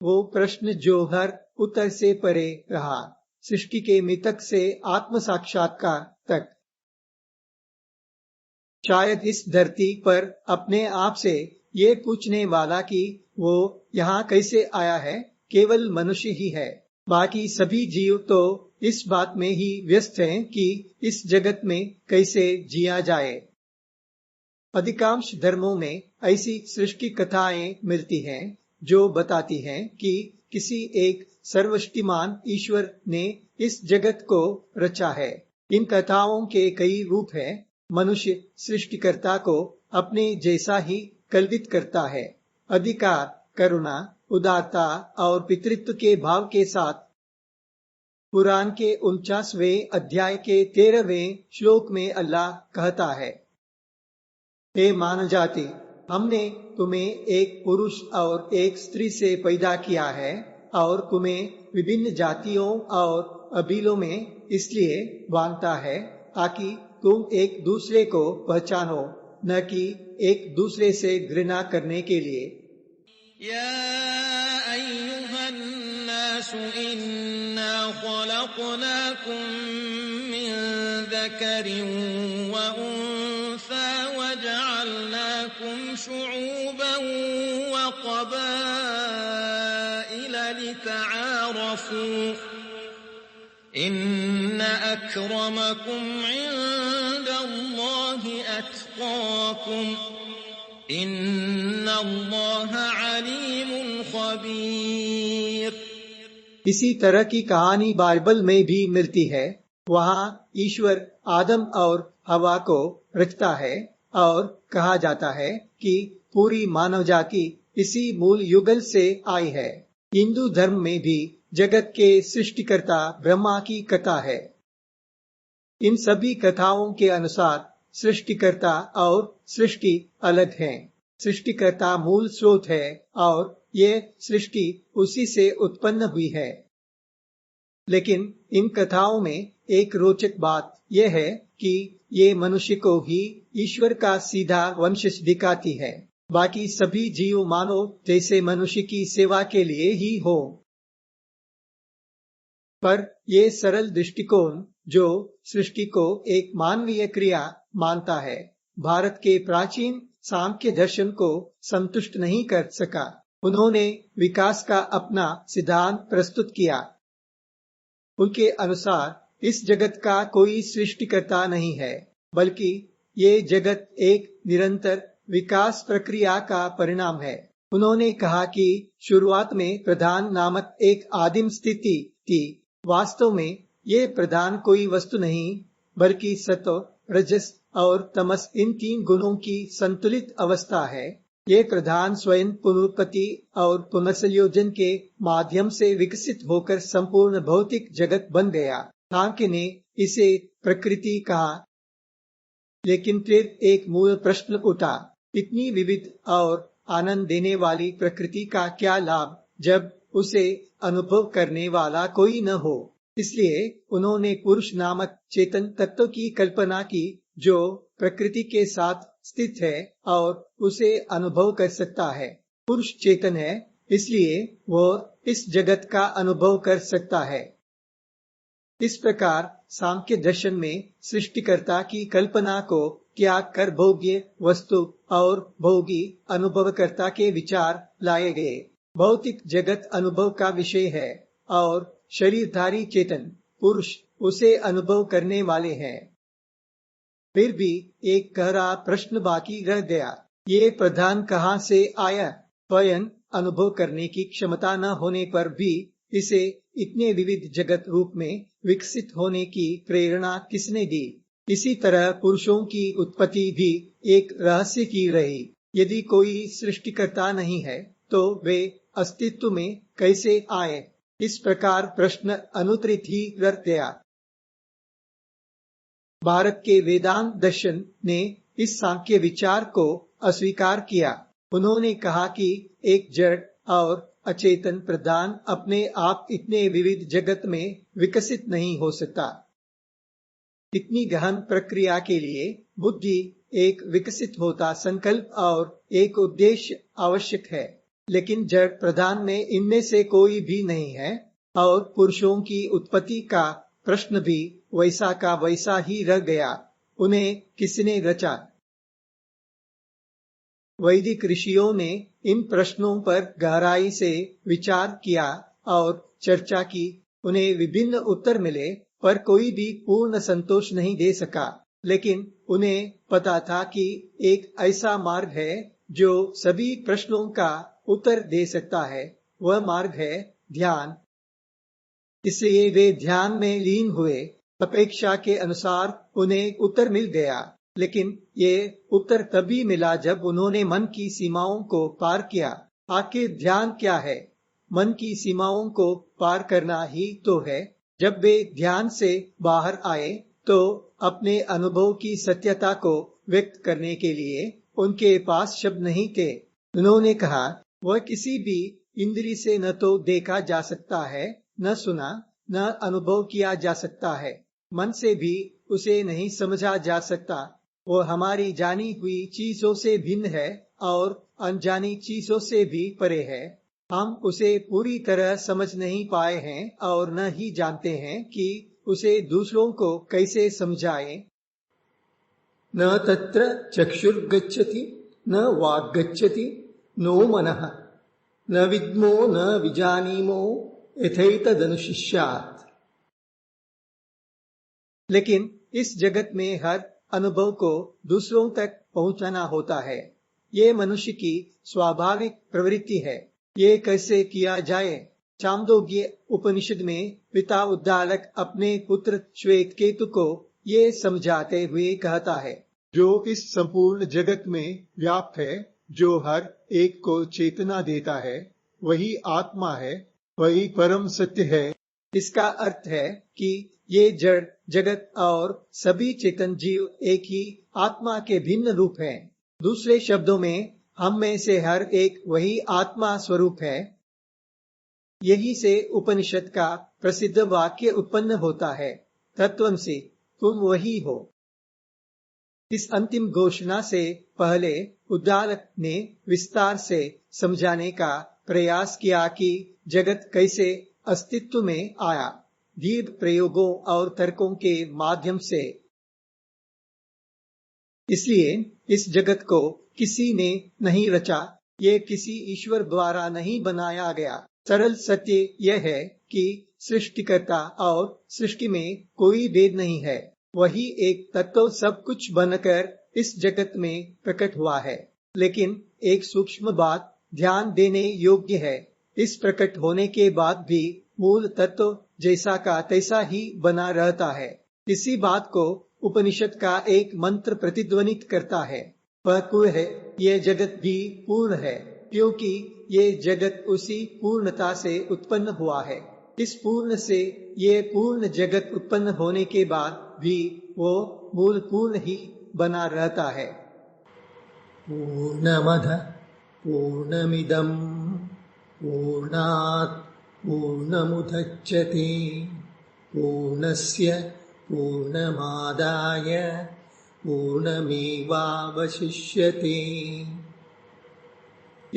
वो प्रश्न जो हर उत्तर से परे रहा, सृष्टि के मितक से आत्म साक्षात्कार तक। शायद इस धरती पर अपने आप से ये पूछने वाला कि वो यहाँ कैसे आया है केवल मनुष्य ही है। बाकी सभी जीव तो इस बात में ही व्यस्त हैं कि इस जगत में कैसे जिया जाए। अधिकांश धर्मों में ऐसी सृष्टि कथाएं मिलती हैं जो बताती हैं कि किसी एक सर्वशक्तिमान ईश्वर ने इस जगत को रचा है। इन कथाओं के कई रूप हैं। मनुष्य सृष्टिकर्ता को अपने जैसा ही कल्पित करता है। अधिकार, करुणा, उदारता और पितृत्व के भाव के साथ कुरान के 49वें अध्याय के 13वें श्लोक में अल्लाह कहता है, हे मानव जाति, हमने तुम्हें एक पुरुष और एक स्त्री से पैदा किया है और तुम्हें विभिन्न जातियों और कबीलों में इसलिए बांटा है ताकि तुम एक दूसरे को पहचानो, न कि एक दूसरे से घृणा करने के लिए। या अय्युहन नासु इन्ना खलक़नाकुम मिन ज़करिन व उन्सा वजअलनाकुम शुऊबन व क़बाइल लितआरफ़ू इन्न अक्रमकुम इंदल्लाहि अत्क़ाकुम इन्नल्लाह अलीमुन खबीर। इसी तरह की कहानी बाइबल में भी मिलती है। वहाँ ईश्वर आदम और हवा को रचता है और कहा जाता है कि पूरी मानव जाति इसी मूल युगल से आई है। हिंदू धर्म में भी जगत के सृष्टिकर्ता ब्रह्मा की कथा है। इन सभी कथाओं के अनुसार सृष्टिकर्ता और सृष्टि अलग हैं। सृष्टिकर्ता मूल स्रोत है और ये सृष्टि उसी से उत्पन्न हुई है। लेकिन इन कथाओं में एक रोचक बात यह है कि ये मनुष्य को ही ईश्वर का सीधा वंशज दिखाती है। बाकी सभी जीव मानो जैसे मनुष्य की सेवा के लिए ही हो। पर ये सरल दृष्टिकोण जो सृष्टि को एक मानवीय क्रिया मानता है, भारत के प्राचीन सांख्य दर्शन को संतुष्ट नहीं कर सका। उन्होंने विकास का अपना सिद्धांत प्रस्तुत किया। उनके अनुसार इस जगत का कोई सृष्टिकर्ता नहीं है, बल्कि ये जगत एक निरंतर विकास प्रक्रिया का परिणाम है। उन्होंने कहा कि शुरुआत में प्रधान नामक एक आदिम स्थिति थी। वास्तव में ये प्रधान कोई वस्तु नहीं, बल्कि सत्व, रजस और तमस इन 3 गुणों की संतुलित अवस्था है। ये प्रधान स्वयं पुनरुत्पत्ति और पुनर्संयोजन के माध्यम से विकसित होकर संपूर्ण भौतिक जगत बन गया। सांख्य ने इसे प्रकृति कहा। लेकिन फिर एक मूल प्रश्न उठा, इतनी विविध और आनंद देने वाली प्रकृति का क्या लाभ जब उसे अनुभव करने वाला कोई न हो। इसलिए उन्होंने पुरुष नामक चेतन तत्व की कल्पना की जो प्रकृति के साथ स्थित है और उसे अनुभव कर सकता है। पुरुष चेतन है, इसलिए वो इस जगत का अनुभव कर सकता है। इस प्रकार सांख्य दर्शन में सृष्टिकर्ता की कल्पना को त्याग कर भोग्य वस्तु और भोगी अनुभवकर्ता के विचार लाए गए। भौतिक जगत अनुभव का विषय है और शरीरधारी चेतन पुरुष उसे अनुभव करने वाले हैं। फिर भी एक गहरा प्रश्न बाकी रह गया, ये प्रधान कहाँ से आया? स्वयं अनुभव करने की क्षमता न होने पर भी इसे इतने विविध जगत रूप में विकसित होने की प्रेरणा किसने दी? इसी तरह पुरुषों की उत्पत्ति भी एक रहस्य की रही। यदि कोई सृष्टिकर्ता नहीं है तो वे अस्तित्व में कैसे आए? इस प्रकार प्रश्न अनुत्तरित ही रह गया। भारत के वेदांत दर्शन ने इस सांख्य विचार को अस्वीकार किया। उन्होंने कहा कि एक जड़ और अचेतन प्रधान अपने आप इतने विविध जगत में विकसित नहीं हो सकता। इतनी गहन प्रक्रिया के लिए बुद्धि, एक विकसित होता संकल्प और एक उद्देश्य आवश्यक है। लेकिन जड़ प्रधान में इनमें से कोई भी नहीं है, और पुरुषों की उत्पत्ति का प्रश्न भी वैसा का वैसा ही रह गया। उन्हें किसने रचा? वैदिक ऋषियों ने इन प्रश्नों पर गहराई से विचार किया और चर्चा की। उन्हें विभिन्न उत्तर मिले, पर कोई भी पूर्ण संतोष नहीं दे सका। लेकिन उन्हें पता था कि एक ऐसा मार्ग है जो सभी प्रश्नों का उत्तर दे सकता है। वह मार्ग है ध्यान। इसलिए वे ध्यान में लीन हुए। अपेक्षा के अनुसार उन्हें उत्तर मिल गया, लेकिन ये उत्तर तभी मिला जब उन्होंने मन की सीमाओं को पार किया। आखिर ध्यान क्या है? मन की सीमाओं को पार करना ही तो है। जब वे ध्यान से बाहर आए तो अपने अनुभव की सत्यता को व्यक्त करने के लिए उनके पास शब्द नहीं थे। उन्होंने कहा, वह किसी भी इंद्री से न तो देखा जा सकता है, न सुना, न अनुभव किया जा सकता है। मन से भी उसे नहीं समझा जा सकता। वो हमारी जानी हुई चीजों से भिन्न है और अनजानी चीजों से भी परे है। हम उसे पूरी तरह समझ नहीं पाए हैं और न ही जानते हैं कि उसे दूसरों को कैसे समझाएं। न तत्र चक्षुर्गच्छति न वाग्गच्छति नो मनः न विद्मो न विजानीमो यथैतदनुशिष्यात्। लेकिन इस जगत में हर अनुभव को दूसरों तक पहुंचाना होता है। ये मनुष्य की स्वाभाविक प्रवृत्ति है। ये कैसे किया जाए? छांदोग्य उपनिषद में पिता उद्दालक अपने पुत्र श्वेत केतु को ये समझाते हुए कहता है, जो इस संपूर्ण जगत में व्याप्त है, जो हर एक को चेतना देता है, वही आत्मा है, वही परम सत्य है। इसका अर्थ है कि ये जड़ जगत और सभी चेतन जीव एक ही आत्मा के भिन्न रूप हैं। दूसरे शब्दों में हम में से हर एक वही आत्मा स्वरूप है। यही से उपनिषद का प्रसिद्ध वाक्य उत्पन्न होता है, तत्त्वमसि, तुम वही हो। इस अंतिम घोषणा से पहले उद्दालक ने विस्तार से समझाने का प्रयास किया कि जगत कैसे अस्तित्व में आया, दीर्घ प्रयोगों और तर्कों के माध्यम से। इसलिए इस जगत को किसी ने नहीं रचा, ये किसी ईश्वर द्वारा नहीं बनाया गया। सरल सत्य यह है कि सृष्टिकर्ता और सृष्टि में कोई भेद नहीं है। वही एक तत्व सब कुछ बनकर इस जगत में प्रकट हुआ है। लेकिन एक सूक्ष्म बात ध्यान देने योग्य है, इस प्रकट होने के बाद भी मूल तत्व जैसा का तैसा ही बना रहता है। इसी बात को उपनिषद का एक मंत्र प्रतिध्वनित करता है, वह पूर्ण है, ये जगत भी पूर्ण है, क्योंकि ये जगत उसी पूर्णता से उत्पन्न हुआ है। इस पूर्ण से ये पूर्ण जगत उत्पन्न होने के बाद भी वो मूल पूर्ण ही बना रहता है। पूर्णमद पूर्णमिदं पूर्णात् पूर्णमुदच्यते पूर्णस्य पूर्णमादाय पूर्णमेवावशिष्यते।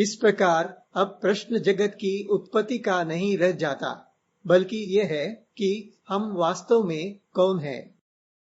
इस प्रकार अब प्रश्न जगत की उत्पत्ति का नहीं रह जाता, बल्कि यह है कि हम वास्तव में कौन हैं।